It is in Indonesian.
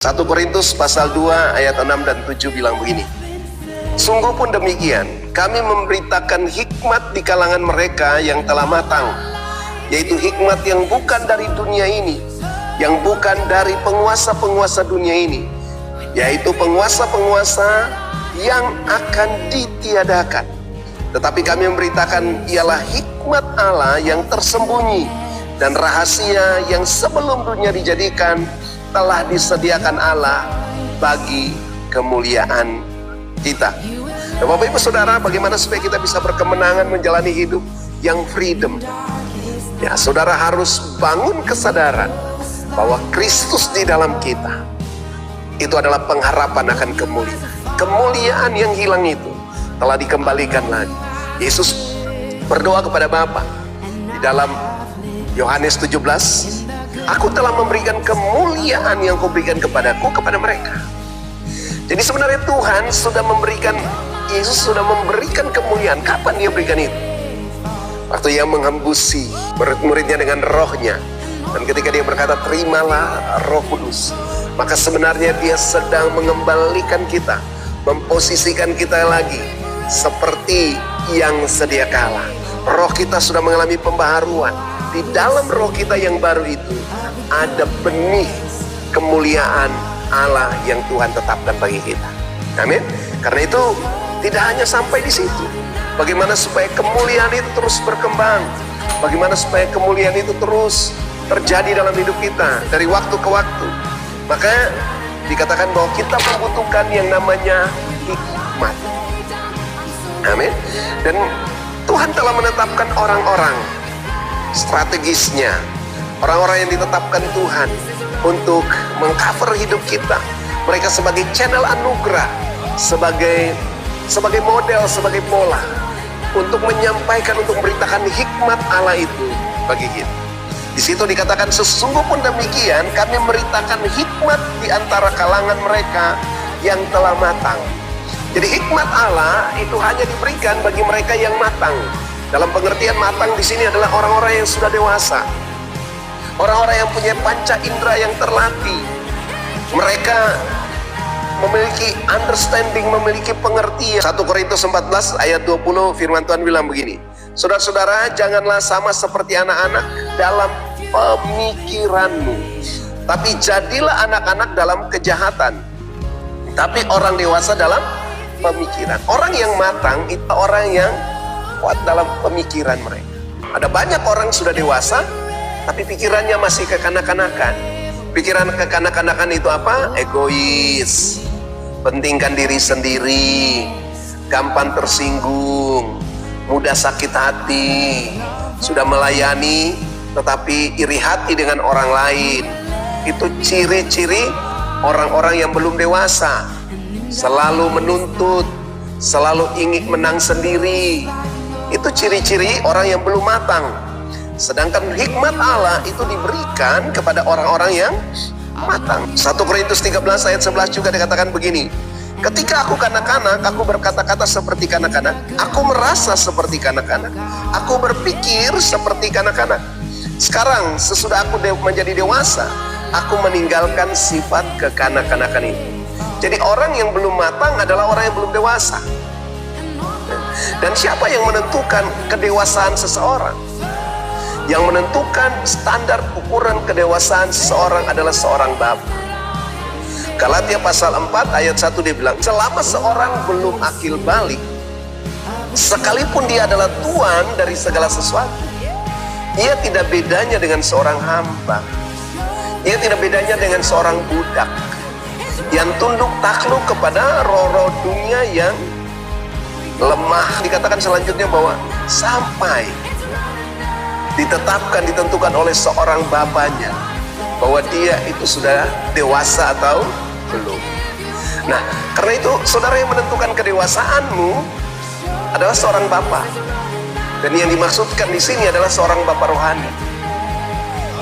1 Korintus pasal 2 ayat 6 dan 7 bilang begini. Sungguh pun demikian, kami memberitakan hikmat di kalangan mereka yang telah matang, yaitu hikmat yang bukan dari dunia ini, yang bukan dari penguasa-penguasa dunia ini, yaitu penguasa-penguasa yang akan ditiadakan. Tetapi kami memberitakan ialah hikmat Allah yang tersembunyi dan rahasia yang sebelum dunia dijadikan telah disediakan Allah bagi kemuliaan kita. Nah, Bapak Ibu Saudara, bagaimana supaya kita bisa berkemenangan menjalani hidup yang freedom? Ya, saudara harus bangun kesadaran bahwa Kristus di dalam kita itu adalah pengharapan akan kemuliaan. Kemuliaan yang hilang itu telah dikembalikan lagi. Yesus berdoa kepada Bapa di dalam Yohanes 17, Aku telah memberikan kemuliaan yang kuberikan kepadaku kepada mereka. Jadi sebenarnya Tuhan sudah memberikan, Yesus sudah memberikan kemuliaan. Kapan dia berikan itu? Waktu ia menghembusi murid-muridnya dengan rohnya. Dan ketika dia berkata, terimalah Roh Kudus, maka sebenarnya dia sedang mengembalikan kita, memposisikan kita lagi seperti yang sedia kala. Roh kita sudah mengalami pembaharuan. Di dalam roh kita yang baru itu ada benih kemuliaan Allah yang Tuhan tetapkan bagi kita. Amin. Karena itu tidak hanya sampai di situ. Bagaimana supaya kemuliaan itu terus berkembang? Bagaimana supaya kemuliaan itu terus terjadi dalam hidup kita dari waktu ke waktu? Maka dikatakan bahwa kita membutuhkan yang namanya hikmat. Amin. Dan Tuhan telah menetapkan orang-orang strategisnya, orang-orang yang ditetapkan Tuhan untuk mengcover hidup kita. Mereka sebagai channel anugerah, sebagai model, sebagai pola untuk menyampaikan, untuk memberitakan hikmat Allah itu bagi kita. Di situ dikatakan, sesungguh pun demikian kami memberitakan hikmat di antara kalangan mereka yang telah matang. Jadi hikmat Allah itu hanya diberikan bagi mereka yang matang. Dalam pengertian matang di sini adalah orang-orang yang sudah dewasa, orang-orang yang punya panca indera yang terlatih. Mereka memiliki understanding, memiliki pengertian. 1 Korintus 14 ayat 20 firman Tuhan bilang begini. Saudara-saudara, janganlah sama seperti anak-anak dalam pemikiranmu, tapi jadilah anak-anak dalam kejahatan, tapi orang dewasa dalam pemikiran. Orang yang matang itu orang yang kuat dalam pemikiran mereka. Ada banyak orang sudah dewasa tapi pikirannya masih kekanak-kanakan. Pikiran kekanak-kanakan itu apa? Egois, pentingkan diri sendiri, gampang tersinggung, mudah sakit hati, sudah melayani tetapi iri hati dengan orang lain. Itu ciri-ciri orang-orang yang belum dewasa. Selalu menuntut, selalu ingin menang sendiri. Itu ciri-ciri orang yang belum matang. Sedangkan hikmat Allah itu diberikan kepada orang-orang yang matang. 1 Korintus 13 ayat 11 juga dikatakan begini. Ketika aku kanak-kanak, aku berkata-kata seperti kanak-kanak, aku merasa seperti kanak-kanak, aku berpikir seperti kanak-kanak. Sekarang sesudah aku menjadi dewasa, aku meninggalkan sifat kekanak-kanakan itu. Jadi orang yang belum matang adalah orang yang belum dewasa. Dan siapa yang menentukan kedewasaan seseorang? Yang menentukan standar ukuran kedewasaan seseorang adalah seorang bapa. Galatia pasal 4 ayat 1 dia bilang, selama seorang belum akil balik, sekalipun dia adalah tuan dari segala sesuatu, ia tidak bedanya dengan seorang hamba. Ia tidak bedanya dengan seorang budak yang tunduk takluk kepada roh-roh dunia yang lemah. Dikatakan selanjutnya bahwa sampai ditetapkan, ditentukan oleh seorang bapaknya bahwa dia itu sudah dewasa atau belum. Nah, karena itu saudara yang menentukan kedewasaanmu adalah seorang bapa. Dan yang dimaksudkan di sini adalah seorang bapa rohani.